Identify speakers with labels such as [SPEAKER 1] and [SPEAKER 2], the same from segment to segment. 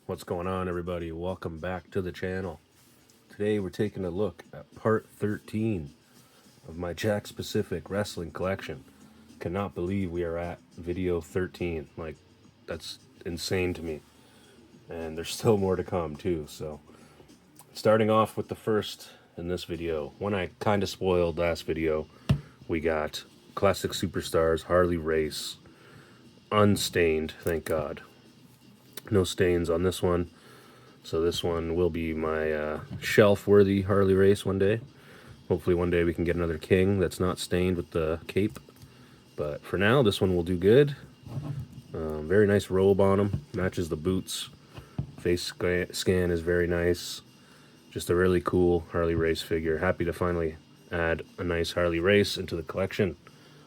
[SPEAKER 1] What's going on, everybody? Welcome back to the channel. Today we're taking a look at part 13 of my Jakks Pacific wrestling collection. Cannot believe we are at video 13. Like, that's insane to me. And there's still more to come too. So starting off with the first in this video, one I kind of spoiled last video, we got Classic Superstars Harley Race, unstained, thank God. No stains on this one. So this one will be my shelf-worthy Harley race one day. Hopefully one day we can get another King that's not stained with the cape. But for now, this one will do good. Very nice robe on him. Matches the boots. Face scan is very nice. Just a really cool Harley race figure. Happy to finally add a nice Harley race into the collection.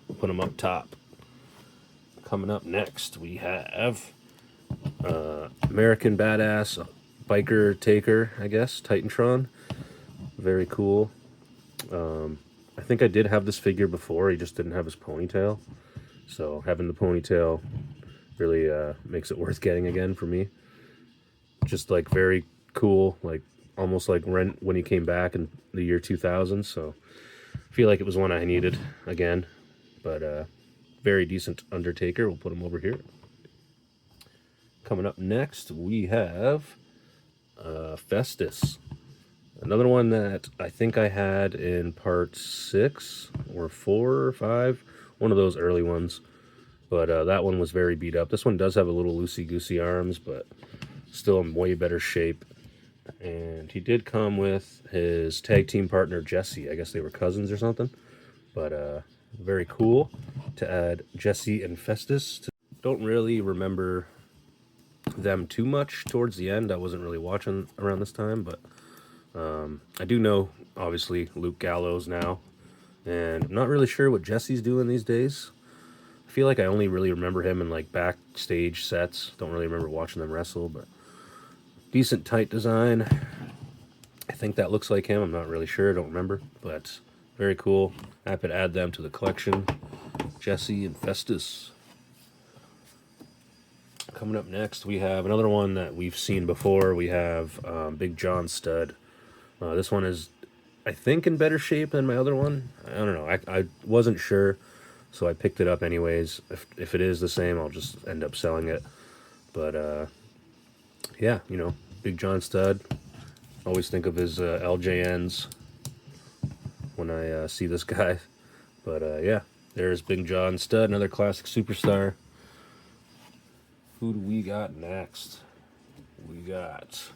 [SPEAKER 1] We'll put him up top. Coming up next, we have American Badass Biker Taker, I guess, Titantron. Very cool. I think I did have this figure before, he just didn't have his ponytail. So having the ponytail really makes it worth getting again for me. Just like very cool, like almost like when he came back in the year 2000. So I feel like it was one I needed again. But very decent Undertaker. We'll put him over here. Coming up next, we have Festus. Another one that I think I had in part 6 or 4 or 5. One of those early ones. But that one was very beat up. This one does have a little loosey-goosey arms, but still in way better shape. And he did come with his tag team partner, Jesse. I guess they were cousins or something. But very cool to add Jesse and Festus. Don't really remember them too much towards the end. I wasn't really watching around this time, but I do know, obviously, Luke Gallows now. And I'm not really sure what Jesse's doing these days. I feel like I only really remember him in like backstage sets. Don't really remember watching them wrestle, but decent tight design. I think that looks like him. I'm not really sure. I don't remember, but very cool. Happy to add them to the collection. Jesse and Festus. Coming up next, we have another one that we've seen before. We have Big John Stud. This one is, I think, in better shape than my other one. I don't know. I wasn't sure, so I picked it up anyways. If it is the same, I'll just end up selling it. But yeah, you know, Big John Stud. Always think of his LJNs when I see this guy. But yeah, there's Big John Stud, another classic superstar. Who do we got next? We got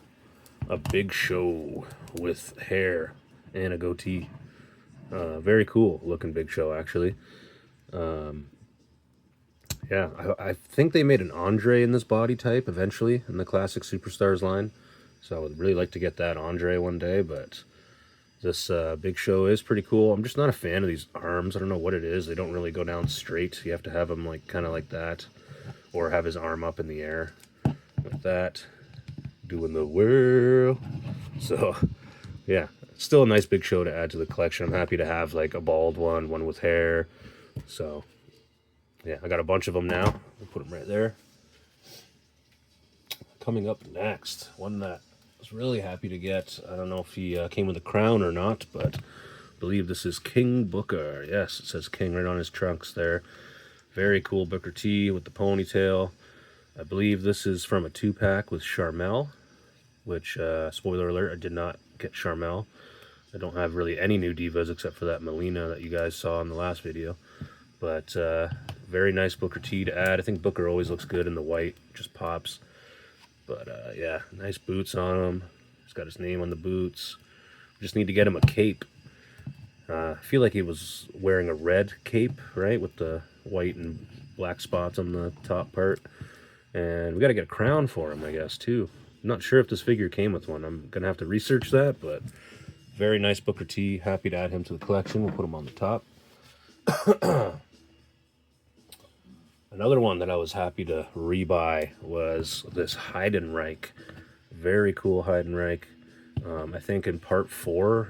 [SPEAKER 1] a Big Show with hair and a goatee. Very cool looking Big Show, actually. Yeah, I think they made an Andre in this body type eventually in the Classic Superstars line. So I would really like to get that Andre one day, but this Big Show is pretty cool. I'm just not a fan of these arms. I don't know what it is. They don't really go down straight. You have to have them like kind of like that, or have his arm up in the air like that, doing the whirl. So yeah, still a nice Big Show to add to the collection. I'm happy to have like a bald one with hair. So yeah, I got a bunch of them now. I'll put them right there. Coming up next, one that I was really happy to get. I don't know if he came with a crown or not, but I believe this is King Booker. Yes, it says King right on his trunks there. Very cool Booker T with the ponytail. I believe this is from a 2-pack with Charmel, which, spoiler alert, I did not get Charmel. I don't have really any new divas except for that Melina that you guys saw in the last video. But very nice Booker T to add. I think Booker always looks good in the white, just pops. But yeah, nice boots on him. He's got his name on the boots. Just need to get him a cape. I feel like he was wearing a red cape, right, with the white and black spots on the top part. And we got to get a crown for him, I guess, too. I'm not sure if this figure came with one. I'm going to have to research that, but very nice Booker T. Happy to add him to the collection. We'll put him on the top. Another one that I was happy to rebuy was this Heidenreich. Very cool Heidenreich. I think in part 4,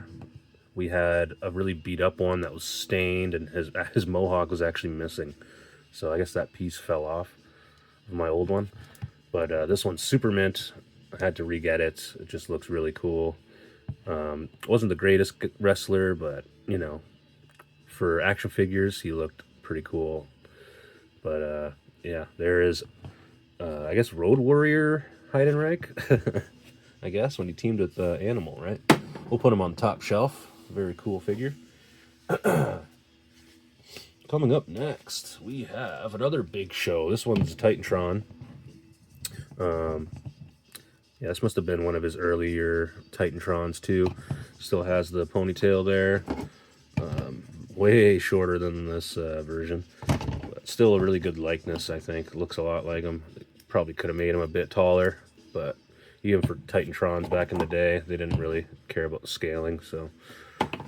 [SPEAKER 1] we had a really beat up one that was stained, and his mohawk was actually missing. So I guess that piece fell off of my old one. But this one's super mint. I had to re-get it. It just looks really cool. Wasn't the greatest wrestler, but you know, for action figures, he looked pretty cool. But yeah, there is, I guess, Road Warrior Heidenreich. I guess when he teamed with Animal, right? We'll put him on top shelf. Very cool figure. Coming up next, we have another big show. This one's Titantron. Yeah, this must have been one of his earlier Titantrons too. Still has the ponytail there. Way shorter than this version. But still a really good likeness, I think. Looks a lot like him. Probably could have made him a bit taller, but even for Titantrons back in the day, they didn't really care about the scaling. So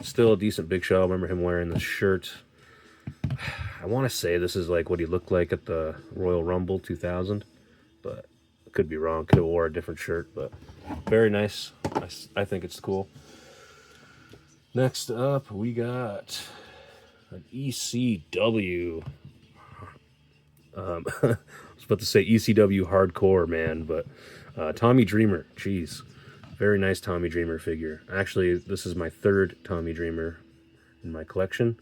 [SPEAKER 1] still a decent big show. I remember him wearing the shirt. I want to say this is like what he looked like at the Royal Rumble 2000, but could be wrong. Could have wore a different shirt, but very nice. I think it's cool. Next up, we got an ECW. I was about to say ECW Hardcore, man, but Tommy Dreamer. Jeez, very nice Tommy Dreamer figure. Actually, this is my third Tommy Dreamer in my collection.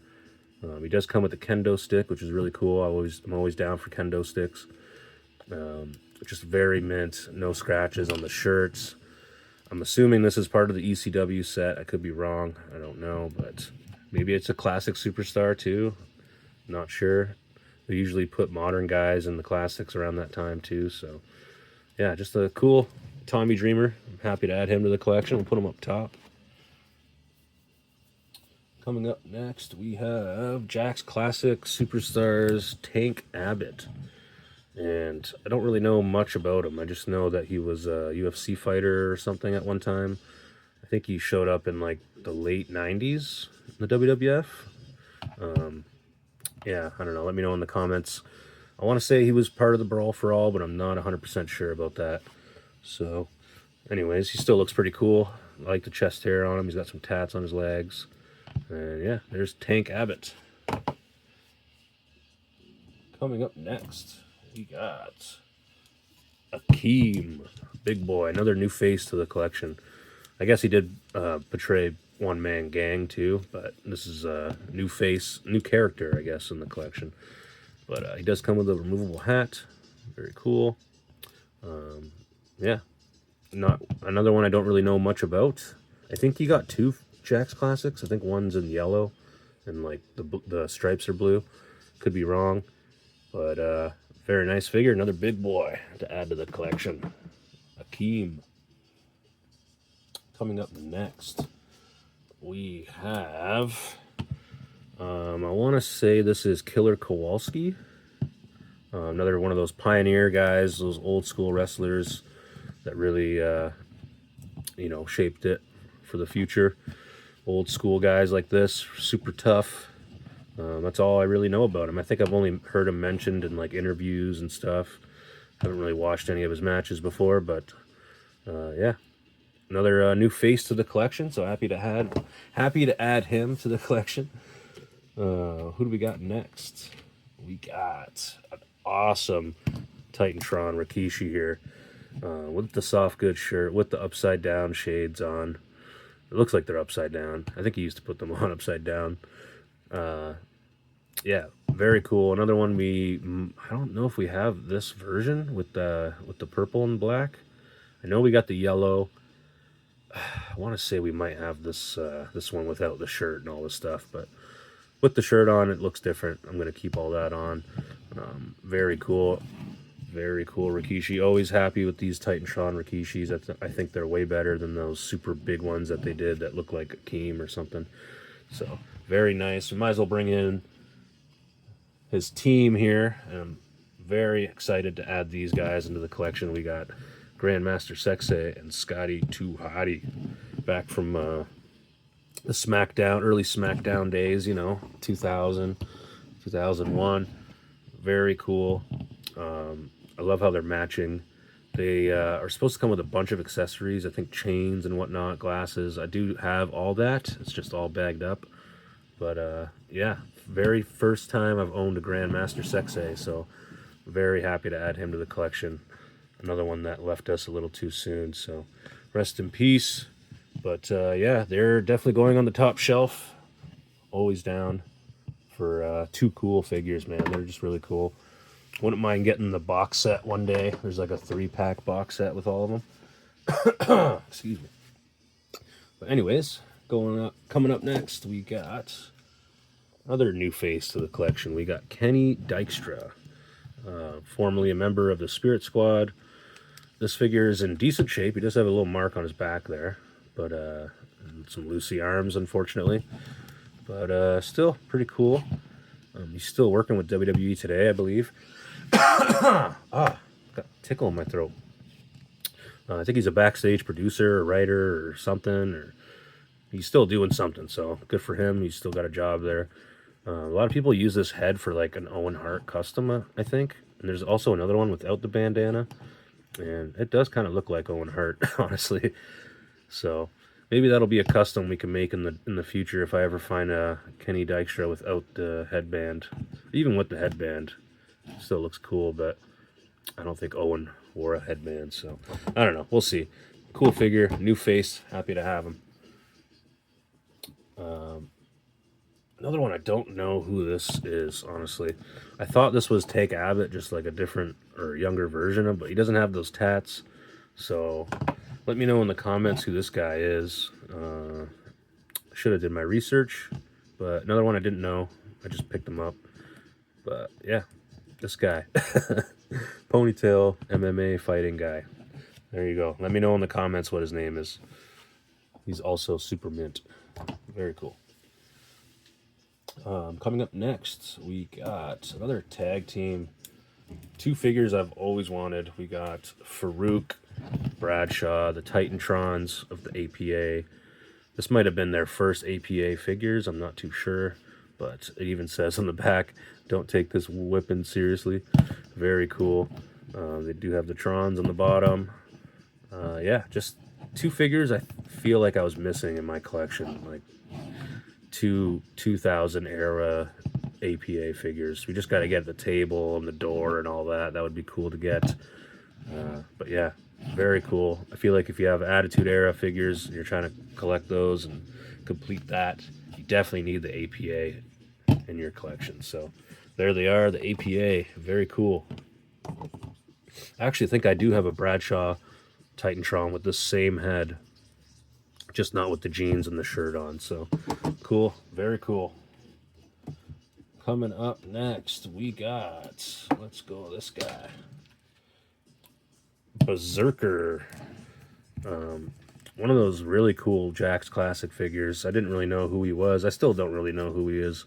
[SPEAKER 1] He does come with a kendo stick, which is really cool. I'm always down for kendo sticks. Just very mint, no scratches on the shirts. I'm assuming this is part of the ECW set. I could be wrong. I don't know, but maybe it's a classic superstar too. Not sure. They usually put modern guys in the classics around that time too. So yeah, just a cool Tommy Dreamer. I'm happy to add him to the collection. We'll put him up top. Coming up next, we have Jakks Classic Superstars Tank Abbott. And I don't really know much about him. I just know that he was a UFC fighter or something at one time. I think he showed up in like the late 90s in the WWF. Yeah, I don't know. Let me know in the comments. I want to say he was part of the Brawl for All, but I'm not 100% sure about that. So, anyways, he still looks pretty cool. I like the chest hair on him. He's got some tats on his legs. And yeah, there's Tank Abbott. Coming up next, we got Akeem. Big boy, another new face to the collection. I guess he did portray One Man Gang too, but this is a new face, new character, I guess, in the collection. But he does come with a removable hat. Very cool. Yeah, not another one I don't really know much about. I think he got two Jakks Classics. I think one's in yellow and like the stripes are blue. Could be wrong, but very nice figure. Another big boy to add to the collection. Akeem. Coming up next, we have I want to say this is Killer Kowalski. Another one of those pioneer guys, those old school wrestlers that really shaped it for the future. Old school guys like this, super tough. That's all I really know about him. I think I've only heard him mentioned in like interviews and stuff. Haven't really watched any of his matches before, but yeah, another new face to the collection. So happy to add him to the collection. Who do we got next? We got an awesome Titantron Rikishi here, with the soft goods shirt, with the upside down shades on. It looks like they're upside down. I think he used to put them on upside down. Yeah, very cool. Another one I don't know if we have this version with the purple and black. I know we got the yellow. I want to say we might have this one without the shirt and all this stuff, but with the shirt on, it looks different. I'm going to keep all that on. Very cool. Very cool Rikishi. Always happy with these Titantron Rikishis. I think they're way better than those super big ones that they did that look like Akeem or something. So, very nice. We might as well bring in his team here. And I'm very excited to add these guys into the collection. We got Grandmaster Sexay and Scotty 2 Hotty back from the early SmackDown days, 2000, 2001. Very cool. I love how they're matching. They are supposed to come with a bunch of accessories. I think chains and whatnot, glasses. I do have all that. It's just all bagged up. But yeah, very first time I've owned a Grandmaster Sexay, so very happy to add him to the collection. Another one that left us a little too soon, so rest in peace. But yeah, they're definitely going on the top shelf. Always down for two cool figures, man. They're just really cool. Wouldn't mind getting the box set one day. There's like a 3-pack box set with all of them. Excuse me. But anyways, coming up next, we got another new face to the collection. We got Kenny Dykstra, formerly a member of the Spirit Squad. This figure is in decent shape. He does have a little mark on his back there, but some loosey arms, unfortunately. But still pretty cool. He's still working with WWE today, I believe. Got a tickle in my throat. I think he's a backstage producer or writer or something, or he's still doing something, so good for him. He's still got a job there. A lot of people use this head for like an Owen Hart custom, I think. And there's also another one without the bandana, and it does kind of look like Owen Hart, honestly. So maybe that'll be a custom we can make in the future if I ever find a Kenny Dykstra without the headband. Even with the headband, still looks cool, but I don't think Owen wore a headband, so I don't know. We'll see. Cool figure, new face. Happy to have him. Another one, I don't know who this is, honestly. I thought this was Take Abbott, just like a different or younger version of, but he doesn't have those tats. So let me know in the comments who this guy is. Should have did my research, but another one I didn't know. I just picked him up. But yeah, this guy. Ponytail MMA fighting guy. There you go. Let me know in the comments what his name is. He's also super mint. Very cool. Coming up next, we got another tag team. Two figures I've always wanted. We got Farouk Bradshaw, the Titantrons of the APA. This might have been their first APA figures. I'm not too sure, but it even says on the back, "Don't take this whipping seriously." Very cool. They do have the Trons on the bottom. Yeah, just two figures I feel like I was missing in my collection. Like 2000 era APA figures. We just got to get the table and the door and all that. That would be cool to get. But yeah, very cool. I feel like if you have Attitude Era figures and you're trying to collect those and complete that, you definitely need the APA in your collection. So there they are, the APA. Very cool. I actually think I do have a Bradshaw Titantron with the same head, just not with the jeans and the shirt on. So cool, very cool. Coming up next, we got, let's go this guy, Berserker. One of those really cool Jakks Classic figures. I didn't really know who he was. I still don't really know who he is,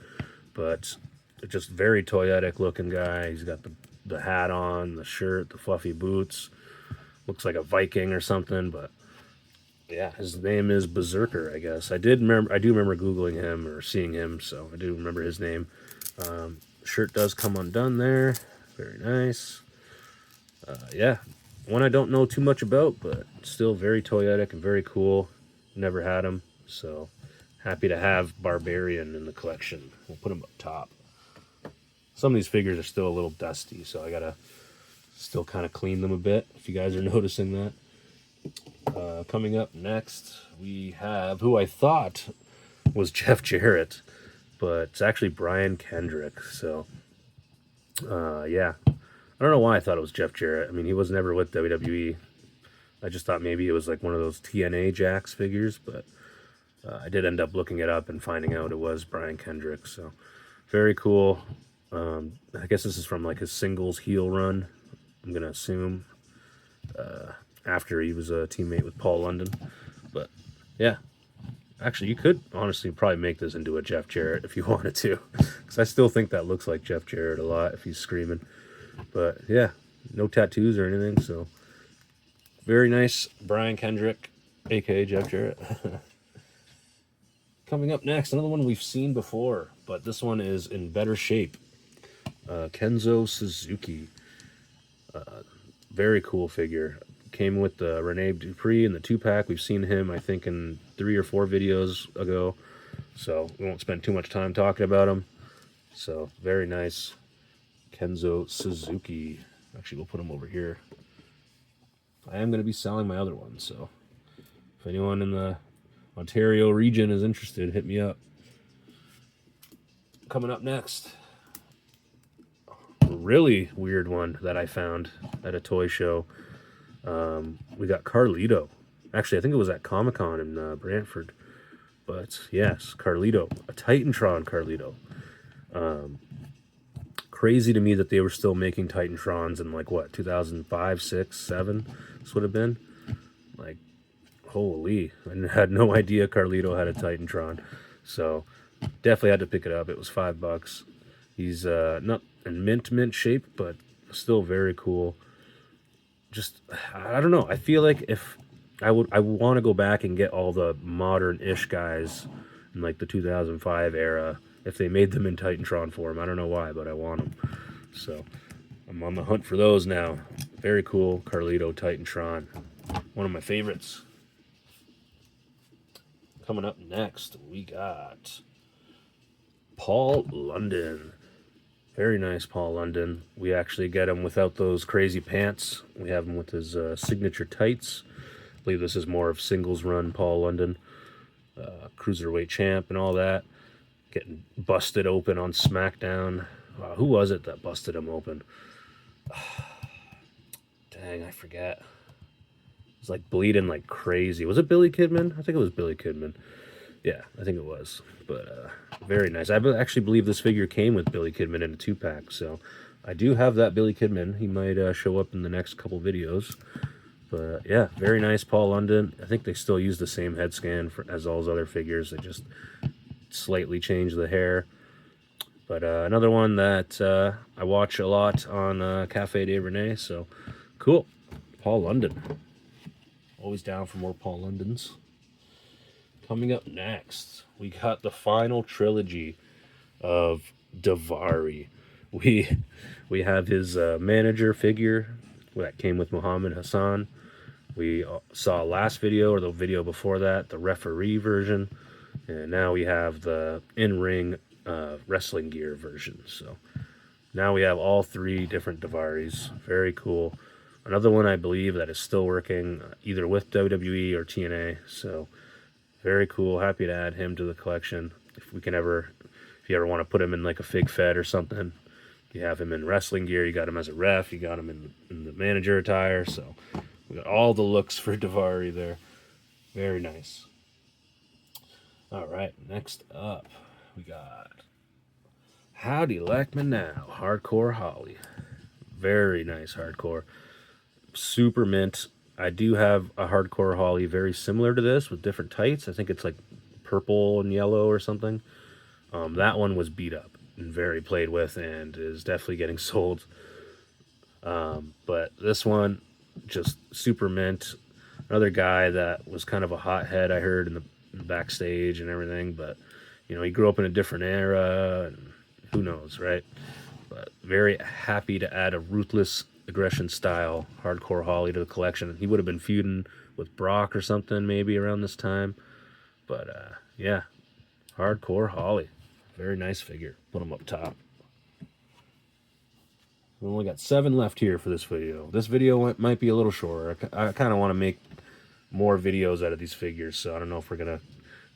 [SPEAKER 1] but just very toyetic looking guy. He's got the hat on, the shirt, the fluffy boots. Looks like a Viking or something, but yeah, his name is Berserker, I guess. I do remember Googling him or seeing him, so I do remember his name. Shirt does come undone there. Very nice. Yeah, one I don't know too much about, but still very toyetic and very cool. Never had him, so happy to have Barbarian in the collection. We'll put him up top. Some of these figures are still a little dusty, so I gotta still kind of clean them a bit, if you guys are noticing that. Coming up next, we have who I thought was Jeff Jarrett, but it's actually Brian Kendrick. So, yeah. I don't know why I thought it was Jeff Jarrett. I mean, he was never with WWE. I just thought maybe it was like one of those TNA Jakks figures, but I did end up looking it up and finding out it was Brian Kendrick. So, very cool. I guess this is from like his singles heel run, I'm going to assume, after he was a teammate with Paul London. But, yeah. Actually, you could honestly probably make this into a Jeff Jarrett if you wanted to, because I still think that looks like Jeff Jarrett a lot if he's screaming. But yeah, no tattoos or anything, so very nice Brian Kendrick, aka Jeff Jarrett. Coming up next, another one we've seen before, but this one is in better shape. Kenzo Suzuki. Very cool figure. Came with the Rene Dupree in the 2-pack. We've seen him, I think, in 3 or 4 videos ago, so we won't spend too much time talking about him. So very nice Kenzo Suzuki. Actually, we'll put him over here. I am going to be selling my other one, so if anyone in the Ontario region is interested, hit me up. Coming up next, a really weird one that I found at a toy show. We got Carlito. Actually, I think it was at Comic-Con in Brantford. But yes, Carlito, a Titantron Carlito. Crazy to me that they were still making Titantrons in like what, 2005, 6, 7? This would have been like, holy! I had no idea Carlito had a Titantron, so definitely had to pick it up. It was $5. He's not in mint shape, but still very cool. Just I don't know. I feel like if I want to go back and get all the modern-ish guys in like the 2005 era if they made them in Titantron form. I don't know why, but I want them. So I'm on the hunt for those now. Very cool Carlito Titantron. One of my favorites. Coming up next, we got Paul London. Very nice Paul London. We actually get him without those crazy pants. We have him with his signature tights. I believe this is more of singles run Paul London. Cruiserweight champ and all that. Getting busted open on SmackDown. Who was it that busted him open? Dang, I forget. It was like bleeding like crazy. Was it Billy Kidman? I think it was Billy Kidman. Yeah, I think it was. But very nice. I actually believe this figure came with Billy Kidman in a 2-pack. So I do have that Billy Kidman. He might show up in the next couple videos. But yeah, very nice Paul London. I think they still use the same head scan as all his other figures. They just slightly change the hair. But another one that I watch a lot on Cafe de Rene, so cool. Paul London. Always down for more Paul Londons. Coming up next, we got the final trilogy of Davari. We have his manager figure that came with Muhammad Hassan. We saw last video, or the video before that, the referee version. And now we have the in-ring wrestling gear version. So now we have all 3 different Davaris. Very cool. Another one I believe that is still working either with WWE or TNA. So very cool. Happy to add him to the collection. If you ever want to put him in like a Fig Fed or something, you have him in wrestling gear. You got him as a ref. You got him in the manager attire. So we got all the looks for Davari there. Very nice. All right, next up, we got How Do You Like Me Now? Hardcore Holly. Very nice hardcore. Super mint. I do have a hardcore Holly very similar to this with different tights. I think it's like purple and yellow or something. That one was beat up and very played with and is definitely getting sold. But this one, just super mint. Another guy that was kind of a hothead, I heard, in the backstage and everything, but you know, he grew up in a different era and who knows, right? But very happy to add a ruthless aggression style hardcore Holly to the collection. He would have been feuding with Brock or something maybe around this time, but yeah, hardcore Holly. Very nice figure. Put him up top. We only got 7 left here for this video. This video might be a little shorter. I kind of want to make more videos out of these figures, so I don't know if we're gonna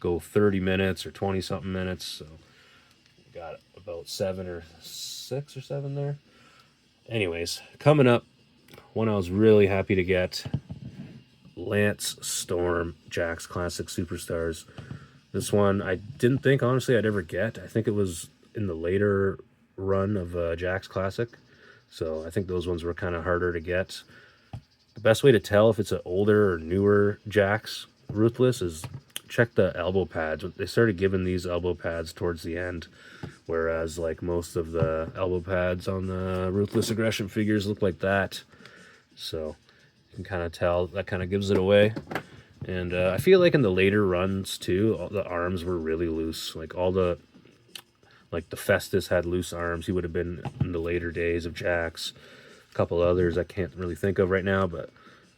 [SPEAKER 1] go 30 minutes or 20 something minutes. So we got about 7 or 6 or 7 there. Anyways, coming up, one I was really happy to get, Lance Storm Jakks Classic Superstars. This one I didn't think honestly I'd ever get. I think it was in the later run of Jakks Classic, so I think those ones were kind of harder to get. The best way to tell if it's an older or newer Jakks Ruthless is check the elbow pads. They started giving these elbow pads towards the end, whereas like most of the elbow pads on the Ruthless Aggression figures look like that. So you can kind of tell that kind of gives it away. And I feel like in the later runs too, the arms were really loose. Like the Festus had loose arms. He would have been in the later days of Jakks. Couple others I can't really think of right now, but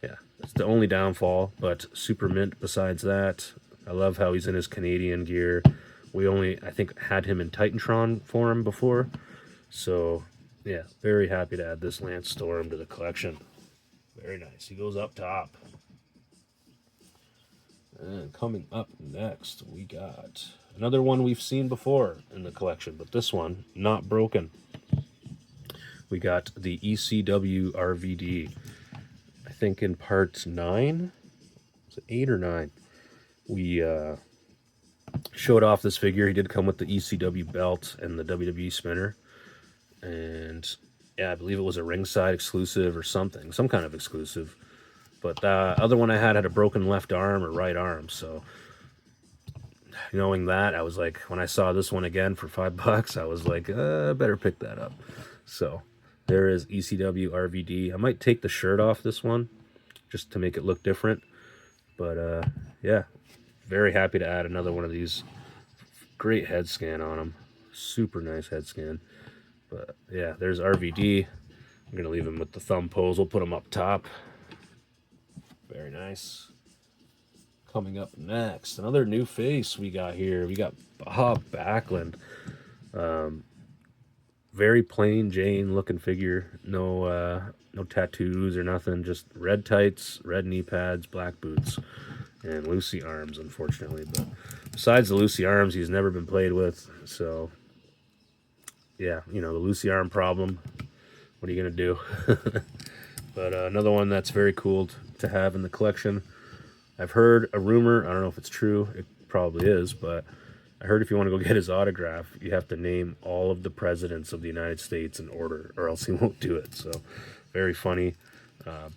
[SPEAKER 1] yeah, it's the only downfall. But super mint besides that. I love how he's in his Canadian gear. We only, I think, had him in Titantron form before, so yeah, very happy to add this Lance Storm to the collection. Very nice. He goes up top. And coming up next, we got another one we've seen before in the collection, but this one, not broken. We got the ECW RVD. I think in part 9, was it 8 or 9? We showed off this figure. He did come with the ECW belt and the WWE spinner. And yeah, I believe it was a ringside exclusive or something, some kind of exclusive. But the other one I had a broken left arm or right arm. So knowing that, I was like, when I saw this one again for $5, I was like, I better pick that up. So there is ECW RVD. I might take the shirt off this one just to make it look different. But yeah, very happy to add another one of these. Great head scan on him. Super nice head scan. But yeah, there's RVD. I'm going to leave him with the thumb pose. We'll put him up top. Very nice. Coming up next, another new face we got here. We got Bob Backlund. Very plain Jane looking figure. No tattoos or nothing. Just red tights, red knee pads, black boots, and loosey arms, unfortunately. But besides the loosey arms, he's never been played with. So yeah, you know, the loosey arm problem. What are you going to do? But another one that's very cool to have in the collection. I've heard a rumor, I don't know if it's true, it probably is, but I heard if you want to go get his autograph, you have to name all of the presidents of the United States in order, or else he won't do it. So, very funny.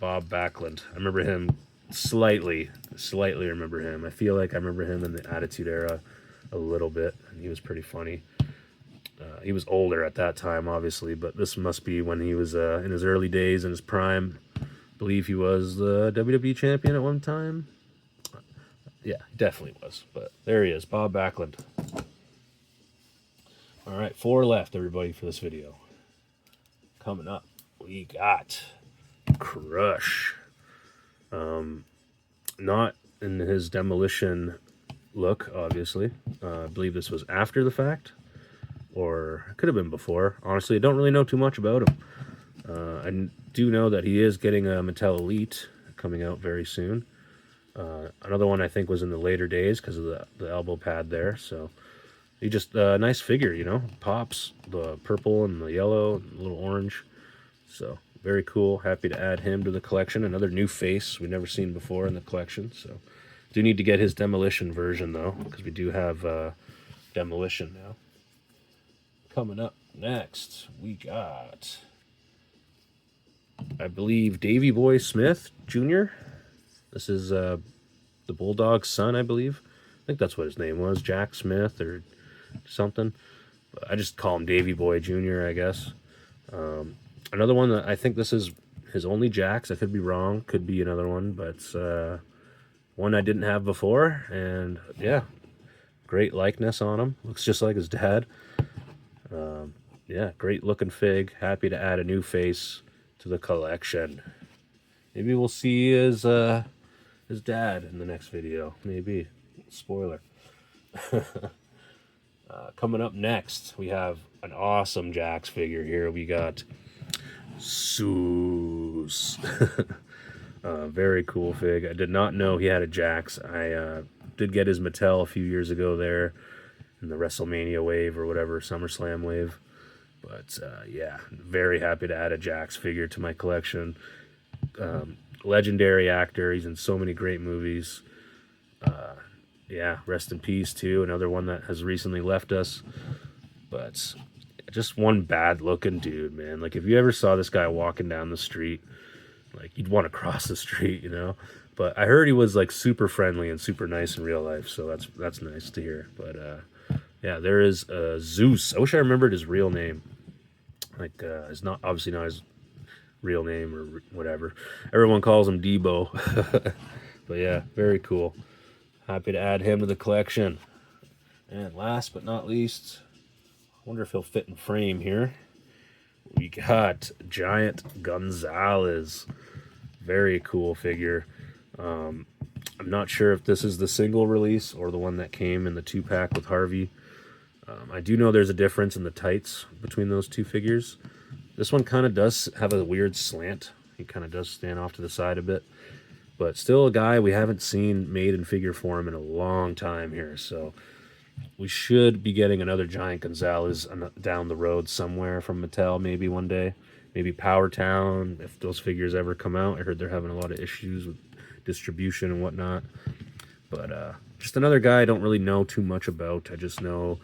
[SPEAKER 1] Bob Backlund. I remember him slightly remember him. I feel like I remember him in the Attitude Era a little bit, and he was pretty funny. He was older at that time, obviously, but this must be when he was in his early days, in his prime. I believe he was the WWE champion at one time. Yeah, he definitely was. But there he is, Bob Backlund. All right, 4 left, everybody, for this video. Coming up, we got Crush. Not in his demolition look, obviously. I believe this was after the fact, or it could have been before. Honestly, I don't really know too much about him. I do know that he is getting a Mattel Elite coming out very soon. Another one I think was in the later days because of the elbow pad there. So he just a nice figure, you know. Pops, the purple and the yellow, and a little orange. So very cool. Happy to add him to the collection. Another new face we've never seen before in the collection. So do need to get his demolition version though, because we do have demolition now. Coming up next, we got, I believe, Davey Boy Smith Jr. This is the Bulldog's son, I believe. I think that's what his name was, Jack Smith or something. But I just call him Davey Boy Jr., I guess. Another one that I think this is his only Jakks. I could be wrong. Could be another one, but one I didn't have before. And yeah, great likeness on him. Looks just like his dad. Yeah, great looking fig. Happy to add a new face to the collection. Maybe we'll see his dad in the next video. Maybe. Spoiler. Coming up next, we have an awesome Jakks figure here. We got Zeus. Very cool fig. I did not know he had a Jakks. I did get his Mattel a few years ago there in the WrestleMania wave or whatever, SummerSlam wave. But yeah, very happy to add a Jakks figure to my collection. Legendary actor. He's in so many great movies. Yeah, rest in peace too. Another one that has recently left us. But just one bad looking dude, man. Like if you ever saw this guy walking down the street, like you'd want to cross the street, you know. But I heard he was like super friendly and super nice in real life, so that's nice to hear. But yeah, there is Zeus. I wish I remembered his real name. Like it's not obviously not his real name or whatever. Everyone calls him Debo. But yeah, very cool. Happy to add him to the collection. And last but not least, I wonder if he'll fit in frame here. We got Giant Gonzalez. Very cool figure. I'm not sure if this is the single release or the one that came in the 2-pack with Harvey. I do know there's a difference in the tights between those two figures. This one kind of does have a weird slant He kind of does stand off to the side a bit, but still a guy we haven't seen made in figure form in a long time here. So we should be getting another Giant Gonzalez down the road somewhere from Mattel, maybe one day. Maybe Power Town, if those figures ever come out. I heard they're having a lot of issues with distribution and whatnot. But just another guy I don't really know too much about. I just know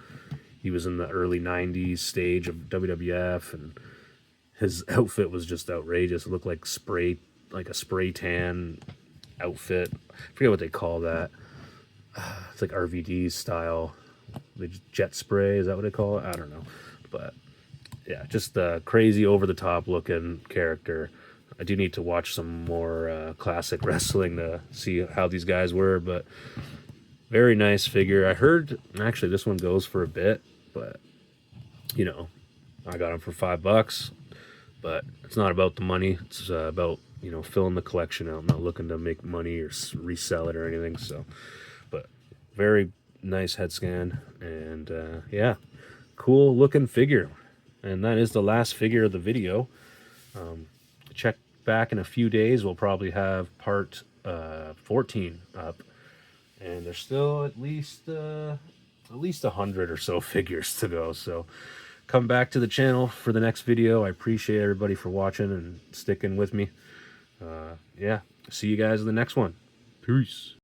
[SPEAKER 1] he was in the early 90s stage of WWF, and his outfit was just outrageous. It looked like a spray tan outfit. I forget what they call that. It's like RVD style. The jet spray, is that what they call it? I don't know. But yeah, just a crazy over the top looking character. I do need to watch some more classic wrestling to see how these guys were, but very nice figure. I heard actually this one goes for a bit, but you know, I got him for $5. But it's not about the money. It's about, you know, filling the collection out. I'm not looking to make money or resell it or anything. So, but very nice head scan, and yeah, cool looking figure. And that is the last figure of the video. Check back in a few days. We'll probably have part 14 up, and there's still at least 100 or so figures to go. So come back to the channel for the next video. I appreciate everybody for watching and sticking with me. Yeah, see you guys in the next one. Peace.